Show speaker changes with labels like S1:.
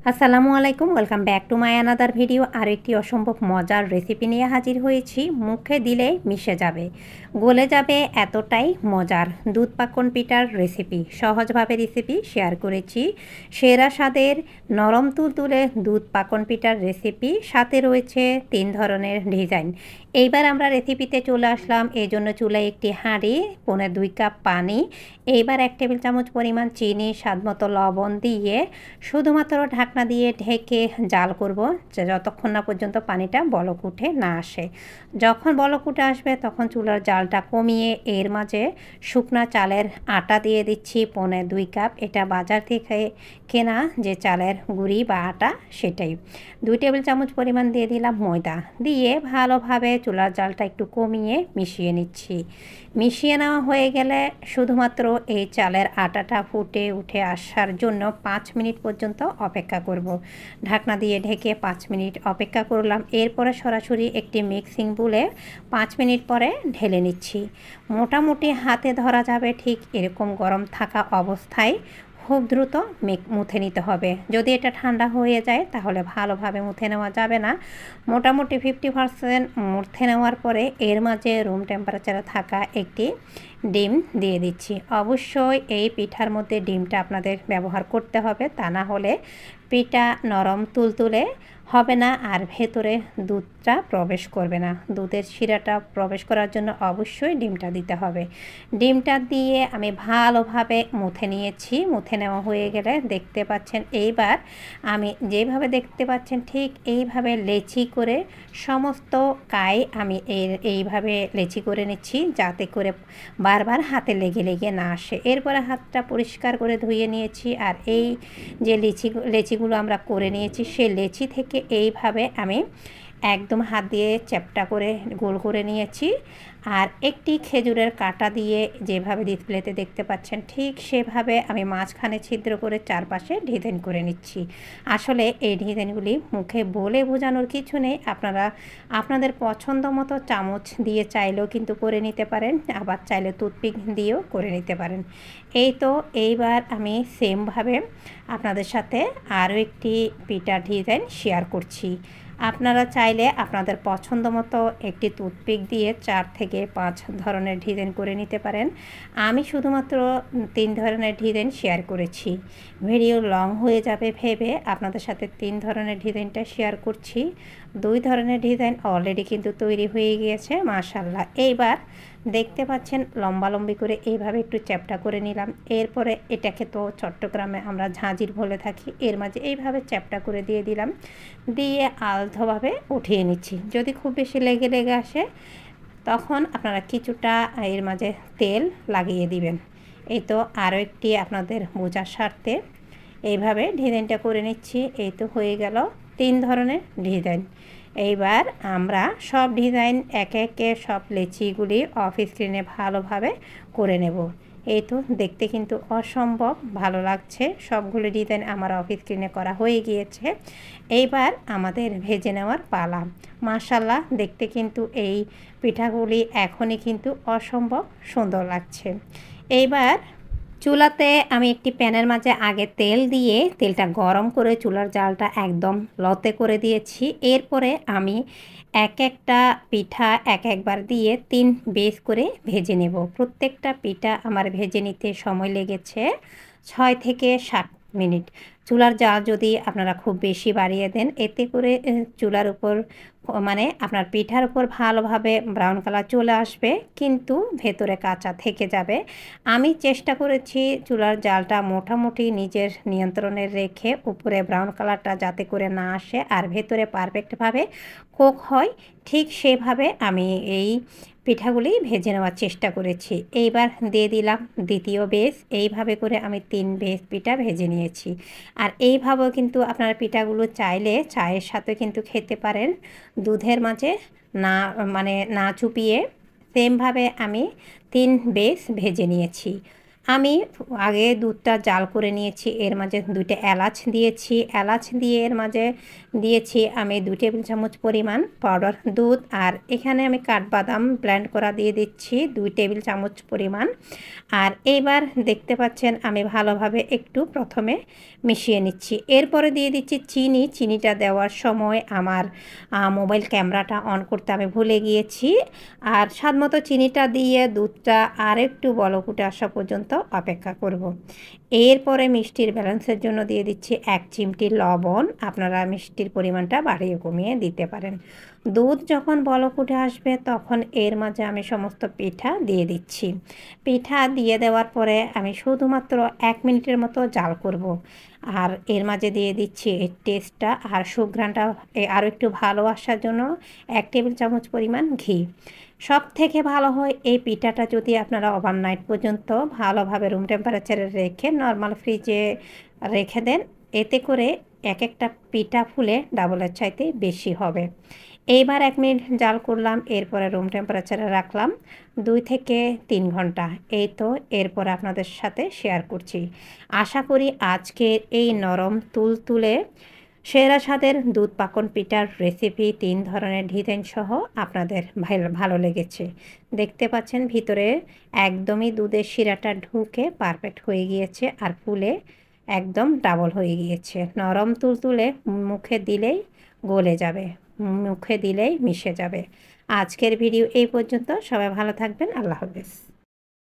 S1: আসসালামু আলাইকুম, welcome back to my another video. আর একটি অসম্ভব মজার রেসিপি নিয়ে হাজির হয়েছি। মুখে দিলে মিশে যাবে, গলে যাবে, এতটাই মজার দুধ পাকন পিঠার রেসিপি। সহজভাবে রেসিপি শেয়ার করেছি। সেরা স্বাদের নরম তুলতুলে দুধ পাকন পিঠার রেসিপি, সাথে রয়েছে 3 ধরনের ডিজাইন। এইবার আমরা রেসিপিতে চলে আসলাম। এই জন্য চুলায় একটি হাঁড়ি, 1.5 কাপ পানি, এইবার 1 টেবিল চামচ পরিমাণ চিনি, স্বাদমতো লবণ দিয়ে শুধুমাত্র ঢাকনা দিয়ে ঢেকে জাল করব যতক্ষণ না পর্যন্ত পানিটা বলক উঠে না আসে। যখন বলক উঠে আসবে তখন চুলার জালটা কমিয়ে এর মাঝে শুকনা চালের আটা দিয়ে দিচ্ছি 1.5 কাপ। এটা বাজার থেকে কেনা যে চালের গুঁড়ি বা আটা সেটাই। 2 টেবিল চামচ পরিমাণ দিয়ে দিলাম ময়দা, দিয়ে ভালোভাবে চুলার জালটা একটু কমিয়ে মিশিয়ে নিচ্ছি। মিশিয়ে নেওয়া হয়ে গেলে শুধুমাত্র এই চালের আটাটা ফুটে উঠে আসার জন্য 5 মিনিট পর্যন্ত অপেক্ষা করব। ঢাকনা দিয়ে ঢেকে 5 মিনিট অপেক্ষা করলাম। এরপরে সরাসরি একটি মিক্সিং বুলে 5 মিনিট পরে ঢেলে নিচ্ছি। মোটামুটি হাতে ধরা যাবে ঠিক এরকম গরম থাকা অবস্থায় খুব দ্রুত মুথে নিতে হবে। যদি এটা ঠান্ডা হয়ে যায় তাহলে ভালোভাবে মুথে নেওয়া যাবে না। মোটামুটি 50% মুথে নেওয়ার পরে এর মাঝে রুম টেম্পারেচারে থাকা একটি ডিম দিয়ে দিচ্ছি। অবশ্যই এই পিঠার মধ্যে ডিমটা আপনাদের ব্যবহার করতে হবে, তা না হলে পিঠা নরম তুলতুলে হবে না আর ভেতরে দুধটা প্রবেশ করবে না। দুধের শিরাটা প্রবেশ করার জন্য অবশ্যই ডিমটা দিতে হবে। ডিমটা দিয়ে আমি ভালোভাবে মুথে নিয়েছি। মুথে নেওয়া হয়ে গেলে দেখতে পাচ্ছেন, এইবার আমি যেভাবে দেখতে পাচ্ছেন ঠিক এইভাবে লেচি করে সমস্ত কাই আমি এইভাবে লেচি করে নিচ্ছি, যাতে করে বারবার হাতে লেগে লেগে না আসে। এরপরে হাতটা পরিষ্কার করে ধুয়ে নিয়েছি। আর এই যে লেচিগুলো আমরা করে নিয়েছি সেই লেচি থেকে এইভাবে আমি একদম হাত দিয়ে চ্যাপটা করে গোল করে নিয়েছি। আর একটি খেজুরের কাঁটা দিয়ে যেভাবে ডিসপ্লেতে দেখতে পাচ্ছেন ঠিক সেভাবে আমি মাঝখানে ছিদ্র করে চারপাশে ডিজাইন করে নিচ্ছি। আসলে এই ডিজাইনগুলি মুখে বলে বোঝানোর কিছু নেই, আপনারা আপনাদের পছন্দ মতো চামচ দিয়ে চাইলেও কিন্তু করে নিতে পারেন, আবার চাইলে টুথপিক দিয়েও করে নিতে পারেন। এই তো এইবার আমি সেমভাবে আপনাদের সাথে আরও একটি পিঠা ডিজাইন শেয়ার করছি। আপনারা চাইলে আপনাদের পছন্দ মতো একটি টুথপিক দিয়ে 4 থেকে 5 ধরনের ডিজাইন করে নিতে পারেন। আমি শুধুমাত্র 3 ধরনের ডিজাইন শেয়ার করেছি। ভিডিও লং হয়ে যাবে ভেবে আপনাদের সাথে 3 ধরনের ডিজাইনটা শেয়ার করছি। 2 ধরনের ডিজাইন অলরেডি কিন্তু তৈরি হয়ে গিয়েছে মাশাআল্লাহ। এইবার দেখতে পাচ্ছেন লম্বালম্বি করে এইভাবে একটু চ্যাপটা করে নিলাম। এরপরে এটাকে তো চট্টগ্রামে আমরা ঝাঁঝির বলে থাকি, এর মাঝে এইভাবে চ্যাপটা করে দিয়ে দিলাম, দিয়ে আলতোভাবে উঠিয়ে নিচ্ছি। যদি খুব বেশি লেগে লেগে আসে তখন আপনারা কিছুটা এর মাঝে তেল লাগিয়ে দিবেন। এই তো আরও একটি আপনাদের বোঝার স্বার্থে এইভাবে ডিজাইনটা করে নিচ্ছি। এই তো হয়ে গেল 3 ধরনের ডিজাইন। এইবার আমরা সব ডিজাইন একে একে সব লেচিগুলি অফ স্ক্রিনে ভালোভাবে করে নেব। এই তো দেখতে কিন্তু অসম্ভব ভালো লাগছে। সবগুলো ডিজাইন আমার অফ স্ক্রিনে করা হয়ে গিয়েছে। এইবার আমাদের ভেজে নেওয়ার পালা। মাশাআল্লাহ, দেখতে কিন্তু এই পিঠাগুলি এখনই কিন্তু অসম্ভব সুন্দর লাগছে। এইবার চুলাতে আমি একটি প্যানের মাঝে আগে তেল দিয়ে তেলটা গরম করে চুলার জালটা একদম লতে করে দিয়েছি। এরপরে আমি এক একটা পিঠা এক একবার দিয়ে 3 বেস করে ভেজে নেব। প্রত্যেকটা পিঠা আমার ভেজে নিতে সময় লেগেছে 6 থেকে 7 মিনিট। চুলার জাল যদি আপনারা খুব বেশি বাড়িয়ে দেন, এতে করে চুলার উপর মানে আপনার পিঠার উপর ভালোভাবে ব্রাউন কালার চলে আসবে, কিন্তু ভেতরে কাঁচা থেকে যাবে। আমি চেষ্টা করেছি চুলার জালটা মোটামুটি নিজের নিয়ন্ত্রণে রেখে উপরে ব্রাউন কালারটা যাতে করে না আসে আর ভেতরে পারফেক্টভাবে কুক হয়, ঠিক সেভাবে আমি এই পিঠাগুলি ভেজে নেওয়ার চেষ্টা করেছি। এইবার দিয়ে দিলাম দ্বিতীয় বেস। এইভাবে করে আমি 3 বেস পিঠা ভেজে নিয়েছি। আর এইভাবেও কিন্তু আপনারা পিঠাগুলো চাইলে চায়ের সাথে কিন্তু খেতে পারেন, দুধের মাঝে না না চুপিয়ে। সেমভাবে আমি 3 বেস ভেজে নিয়েছি। আমি আগে দুধটা জাল করে নিয়েছি, এর মাঝে 2টা এলাচ দিয়েছি, এলাচ দিয়ে এর মাঝে দিয়েছি আমি 2 টেবিল চামচ পরিমাণ পাউডার দুধ, আর এখানে আমি কাঠবাদাম ব্লেন্ড করা দিয়ে দিচ্ছি 2 টেবিল চামচ পরিমাণ। আর এইবার দেখতে পাচ্ছেন আমি ভালোভাবে একটু প্রথমে মিশিয়ে নিচ্ছি, এরপরে দিয়ে দিচ্ছি চিনি। চিনিটা দেওয়ার সময় আমার মোবাইল ক্যামেরাটা অন করতে আমি ভুলে গিয়েছি। আর স্বাদমতো চিনিটা দিয়ে দুধটা আর একটু বলক উঠে আসা পর্যন্ত অপেক্ষা করব। এরপরে মিষ্টির ব্যালেন্সের জন্য দিয়ে দিচ্ছি 1 চিমটি লবণ। আপনারা মিষ্টির পরিমাণটা বাড়িয়ে কমিয়ে দিতে পারেন। দুধ যখন বলক উঠে আসবে তখন এর মাঝে আমি সমস্ত পিঠা দিয়ে দিচ্ছি। পিঠা দিয়ে দেওয়ার পরে আমি শুধুমাত্র 1 মিনিটের মতো জাল করব। আর এর মাঝে দিয়ে দিচ্ছি এর টেস্টটা আর সুঘ্রাণটা আরও একটু ভালো আসার জন্য 1 টেবিল চামচ পরিমাণ ঘি। সবথেকে ভালো হয় এই পিঠাটা যদি আপনারা ওভারনাইট পর্যন্ত ভালোভাবে রুম টেম্পারেচারে রেখে নর্মাল ফ্রিজে রেখে দেন, এতে করে এক একটা পিঠা ফুলে ডাবলের চাইতে বেশি হবে। এইবার 1 মিনিট জাল করলাম, এরপরে রুম টেম্পারেচারে রাখলাম 2 থেকে 3 ঘন্টা। এই তো এরপরে আপনাদের সাথে শেয়ার করছি। আশা করি আজকের এই নরম তুলতুলে সেরা স্বাদের দুধ পাকন পিঠার রেসিপি 3 ধরনের ডিজাইন সহ আপনাদের ভালো লেগেছে। দেখতে পাচ্ছেন ভিতরে একদমই দুধের শিরাটা ঢুকে পারফেক্ট হয়ে গিয়েছে আর ফুলে একদম ডাবল হয়ে গিয়েছে। নরম তুলতুলে মুখে দিলেই গলে যাবে, মুখে দিলেই মিশে যাবে। আজকের ভিডিও এই পর্যন্ত। সবাই ভালো থাকবেন। আল্লাহ হাফেজ।